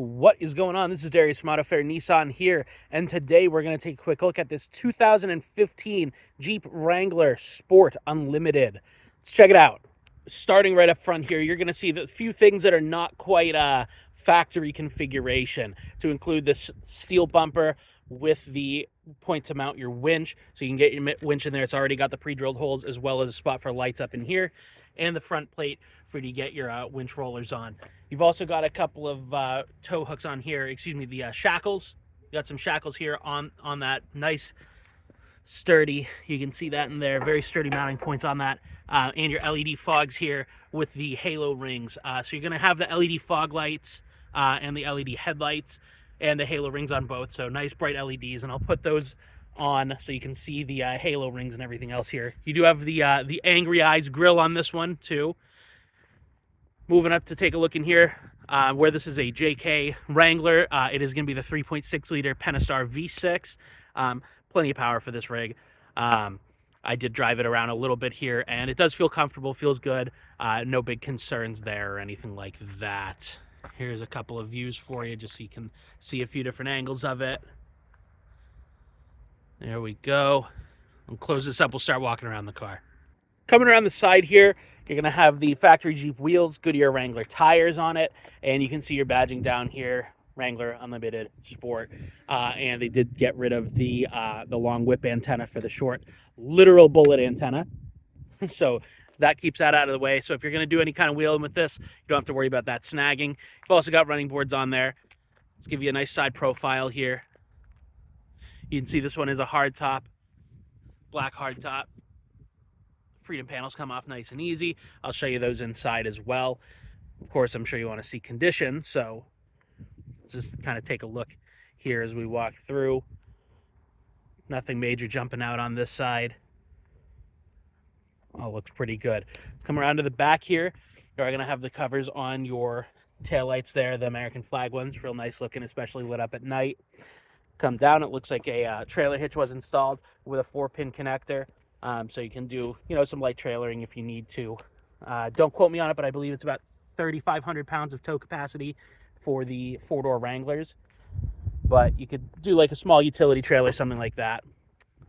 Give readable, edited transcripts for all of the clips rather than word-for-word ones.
What is going on? This is Darius from Auto Fair Nissan here, and today we're going to take a quick look at this 2015 Jeep Wrangler Sport Unlimited. Let's check it out. Starting right up front here, you're going to see the few things that are not quite factory configuration, to include this steel bumper with the point to mount your winch, so you can get your winch in there. It's already got the pre-drilled holes, as well as a spot for lights up in here, and the front plate for you to get your winch rollers on. You've also got a couple of tow hooks on here, the shackles. You got some shackles here on that. Nice, sturdy, you can see that in there, very sturdy mounting points on that. And your LED fogs here with the halo rings. So you're going to have the LED fog lights and the LED headlights and the halo rings on both. So nice bright LEDs, and I'll put those on so you can see the halo rings and everything else here. You do have the Angry Eyes grill on this one too. Moving up to take a look in here, where this is a JK Wrangler, it is going to be the 3.6 liter Pentastar V6. Plenty of power for this rig. I did drive it around a little bit here, and it does feel comfortable, feels good. No big concerns there or anything like that. Here's a couple of views for you, just so you can see a few different angles of it. There we go. I'll close this up, we'll start walking around the car. Coming around the side here, you're going to have the factory Jeep wheels, Goodyear Wrangler tires on it, and you can see your badging down here, Wrangler Unlimited Sport. And they did get rid of the long whip antenna for the short literal bullet antenna. So that keeps that out of the way. So if you're going to do any kind of wheeling with this, you don't have to worry about that snagging. You've also got running boards on there. Let's give you a nice side profile here. You can see this one is a hard top, black hard top. Freedom panels come off nice and easy. I'll show you those inside as well. Of course, I'm sure you want to see condition, so let's just kind of take a look here as we walk through. Nothing major jumping out on this side. All looks pretty good. Let's come around to the back here. You're going to have the covers on your taillights there, the American flag ones. Real nice looking, especially lit up at night. Come down, it looks like a trailer hitch was installed with a 4-pin connector. So you can do, some light trailering if you need to. Don't quote me on it, but I believe it's about 3,500 pounds of tow capacity for the 4-door Wranglers. But you could do like a small utility trailer, something like that.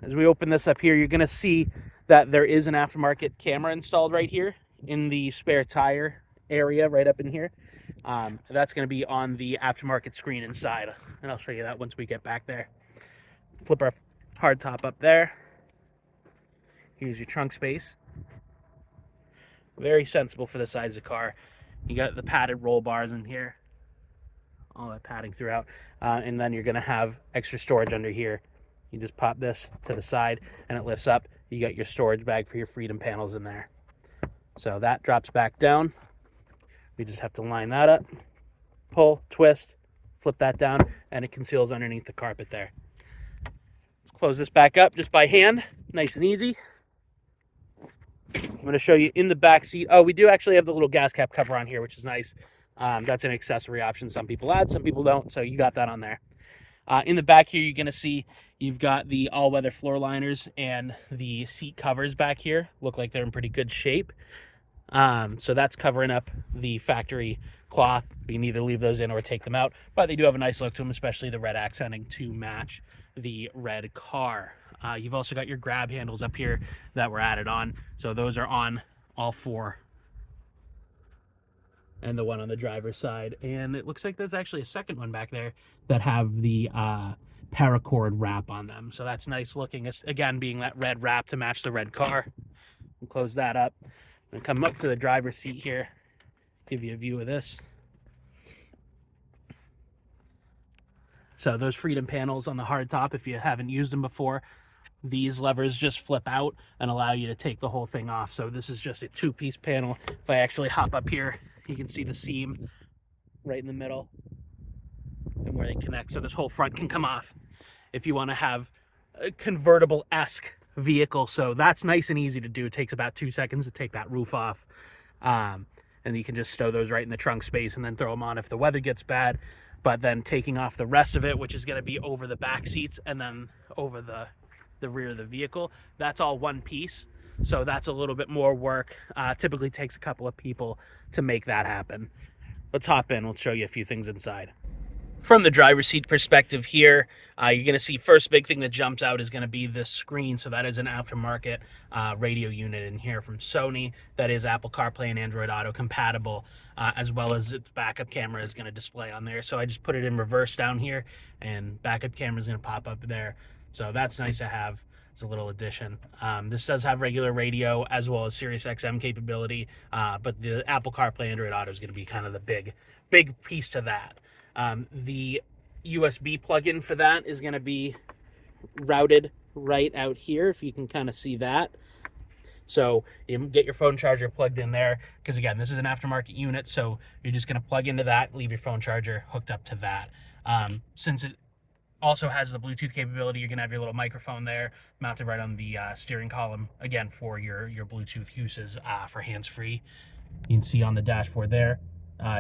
As we open this up here, you're going to see that there is an aftermarket camera installed right here in the spare tire area right up in here. That's going to be on the aftermarket screen inside, and I'll show you that once we get back there. Flip our hard top up there. Here's your trunk space. Very sensible for the size of the car. You got the padded roll bars in here. All that padding throughout. And then you're going to have extra storage under here. You just pop this to the side and it lifts up. You got your storage bag for your Freedom panels in there. So that drops back down. We just have to line that up, pull, twist, flip that down, and it conceals underneath the carpet there. Let's close this back up just by hand. Nice and easy. I'm going to show you in the back seat. Oh, we do actually have the little gas cap cover on here, which is nice. That's an accessory option. Some people add, some people don't, so you got that on there. In the back here, you're going to see you've got the all-weather floor liners and the seat covers back here. Look like they're in pretty good shape. So that's covering up the factory cloth. You can either leave those in or take them out, but they do have a nice look to them, especially the red accenting to match the red car. You've also got your grab handles up here that were added on. So those are on all four. And the one on the driver's side. And it looks like there's actually a second one back there that have the paracord wrap on them. So that's nice looking. Again, being that red wrap to match the red car. We'll close that up. And come up to the driver's seat here. Give you a view of this. So those Freedom panels on the hard top, if you haven't used them before, these levers just flip out and allow you to take the whole thing off. So this is just a 2-piece panel. If I actually hop up here, you can see the seam right in the middle and where they connect. So this whole front can come off if you want to have a convertible-esque vehicle. So that's nice and easy to do. It takes about 2 seconds to take that roof off. And you can just stow those right in the trunk space and then throw them on if the weather gets bad. But then taking off the rest of it, which is going to be over the back seats and then over the rear of the vehicle, that's all one piece. So that's a little bit more work. Typically takes a couple of people to make that happen. Let's hop in. We'll show you a few things inside. From the driver's seat perspective here, you're going to see first big thing that jumps out is going to be this screen. So that is an aftermarket radio unit in here from Sony that is Apple CarPlay and Android Auto compatible, as well as its backup camera is going to display on there. So I just put it in reverse down here, and backup camera is going to pop up there. So that's nice to have. It's a little addition. This does have regular radio as well as Sirius XM capability, but the Apple CarPlay Android Auto is going to be kind of the big piece to that. The USB plug-in for that is going to be routed right out here, if you can kind of see that. So you get your phone charger plugged in there, because again, this is an aftermarket unit, so you're just going to plug into that, leave your phone charger hooked up to that. Since it also has the Bluetooth capability, you're going to have your little microphone there mounted right on the steering column, again, for your Bluetooth uses for hands-free. You can see on the dashboard there,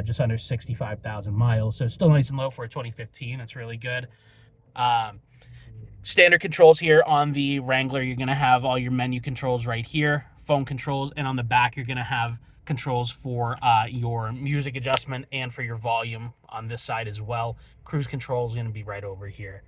just under 65,000 miles, so still nice and low for a 2015. That's really good. Standard controls here on the Wrangler. You're going to have all your menu controls right here, phone controls, and on the back you're going to have controls for your music adjustment and for your volume on this side as well. Cruise control is going to be right over here.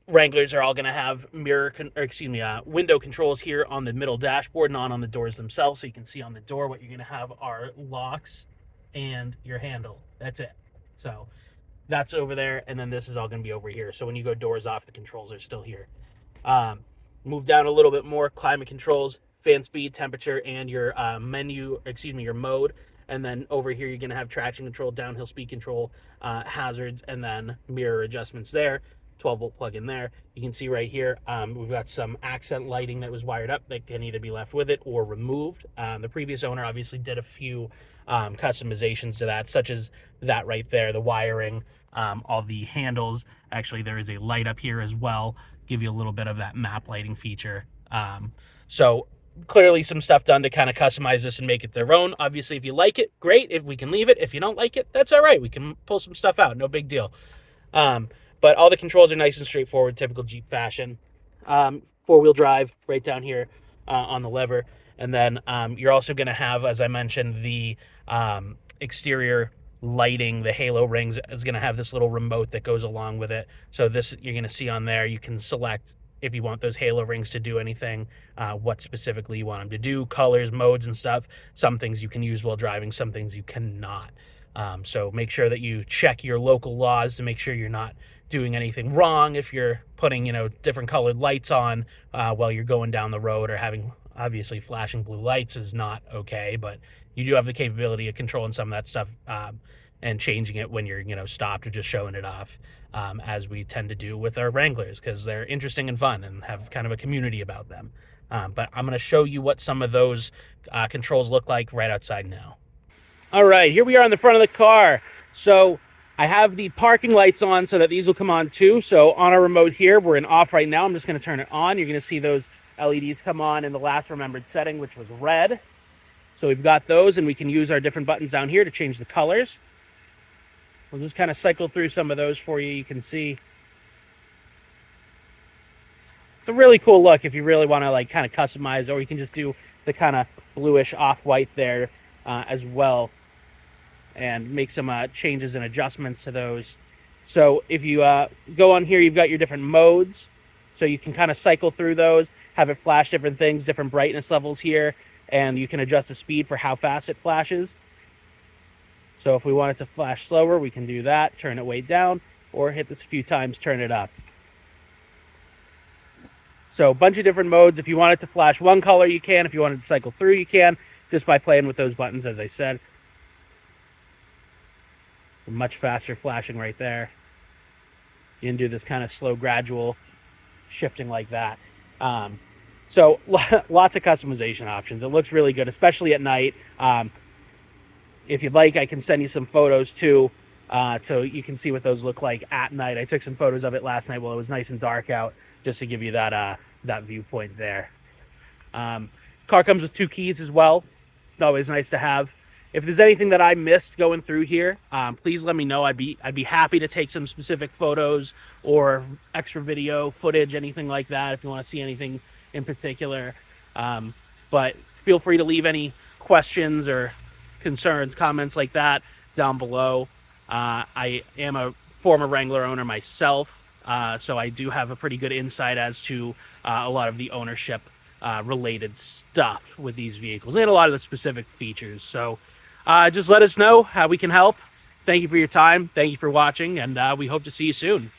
Wranglers are all going to have window controls here on the middle dashboard, not on the doors themselves. So you can see on the door what you're going to have are locks and your handle. That's it. So that's over there, and then this is all going to be over here. So when you go doors off, the controls are still here. Move down a little bit more, climate controls, fan speed, temperature, and your your mode. And then over here, you're going to have traction control, downhill speed control, hazards, and then mirror adjustments there. 12-volt plug in there. You can see right here, we've got some accent lighting that was wired up that can either be left with it or removed. The previous owner obviously did a few customizations to that, such as that right there, the wiring, all the handles. Actually, there is a light up here as well, give you a little bit of that map lighting feature. So clearly some stuff done to kind of customize this and make it their own. Obviously, if you like it, great. If we can leave it. If you don't like it, that's all right. We can pull some stuff out. No big deal. But all the controls are nice and straightforward, typical Jeep fashion. Four-wheel drive right down here on the lever. And then you're also going to have, as I mentioned, the exterior lighting, the halo rings is going to have this little remote that goes along with it. So this, you're going to see on there, you can select if you want those halo rings to do anything, what specifically you want them to do, colors, modes, and stuff. Some things you can use while driving, some things you cannot. So make sure that you check your local laws to make sure you're not doing anything wrong. If you're putting, different colored lights on while you're going down the road, or having, obviously, flashing blue lights is not okay, but you do have the capability of controlling some of that stuff and changing it when you're, stopped, or just showing it off, as we tend to do with our Wranglers, because they're interesting and fun and have kind of a community about them. But I'm going to show you what some of those controls look like right outside now. All right, here we are in the front of the car. So I have the parking lights on so that these will come on too. So on our remote here, we're in off right now. I'm just going to turn it on. You're going to see those LEDs come on in the last remembered setting, which was red. So we've got those, and we can use our different buttons down here to change the colors. We'll just kind of cycle through some of those for you. You can see it's a really cool look if you really want to kind of customize, or you can just do the kind of bluish off-white there as well, and make some changes and adjustments to those. So if you go on here, you've got your different modes, so you can kind of cycle through those, have it flash different things, different brightness levels here, and you can adjust the speed for how fast it flashes. So if we want it to flash slower, we can do that, turn it way down, or hit this a few times, turn it up. So a bunch of different modes. If you want it to flash one color, you can. If you want it to cycle through, you can, just by playing with those buttons, as I said. Much faster flashing right there. You can do this kind of slow, gradual shifting like that. So lots of customization options. It looks really good, especially at night. If you'd like, I can send you some photos too, so you can see what those look like at night. I took some photos of it last night while it was nice and dark out, just to give you that viewpoint there. Car comes with 2 keys as well. It's always nice to have. If there's anything that I missed going through here, please let me know. I'd be happy to take some specific photos or extra video footage, anything like that, if you want to see anything in particular. But feel free to leave any questions or concerns, comments like that down below. I am a former Wrangler owner myself, so I do have a pretty good insight as to a lot of the ownership related stuff with these vehicles and a lot of the specific features. So just let us know how we can help. Thank you for your time. Thank you for watching, and we hope to see you soon.